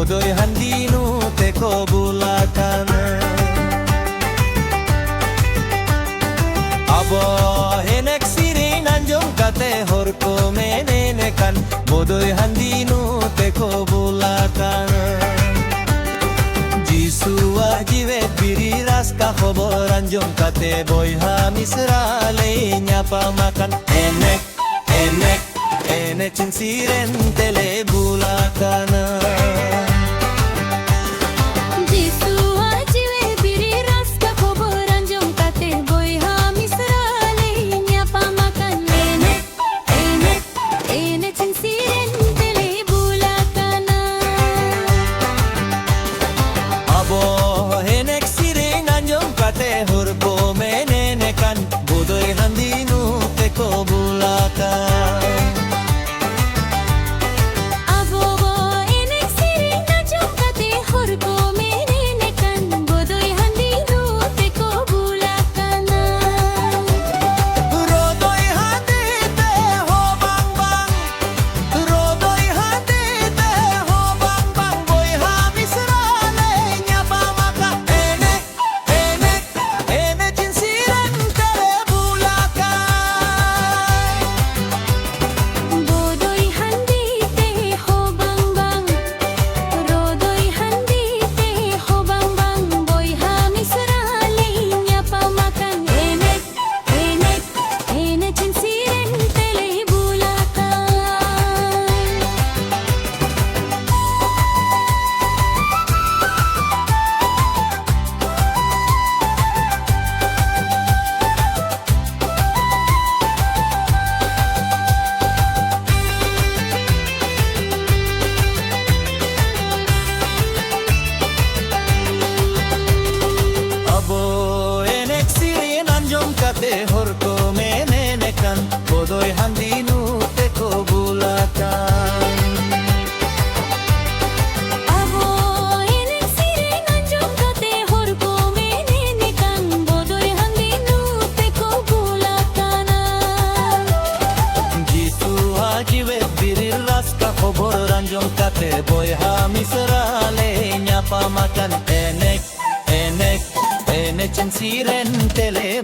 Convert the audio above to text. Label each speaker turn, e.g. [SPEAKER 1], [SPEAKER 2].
[SPEAKER 1] bodoy handinu teko bulakan abo henek siri nanjong kate horko menenekan bodoy handinu teko bulakan jisua jiwe biriras ka khobor anjong kate boy hamisra le nyapa makan enek enek enek cinsiren tele bulakan horko menenekan bodoy handinu teko bulakan
[SPEAKER 2] abo enek sire nanjong kate horko menenekan bodoy handinu teko bulakan
[SPEAKER 1] jisu hajiwe biriras ka khobor anjong kate boy hamisra le nyapa makan enek enek enek cinsiren tele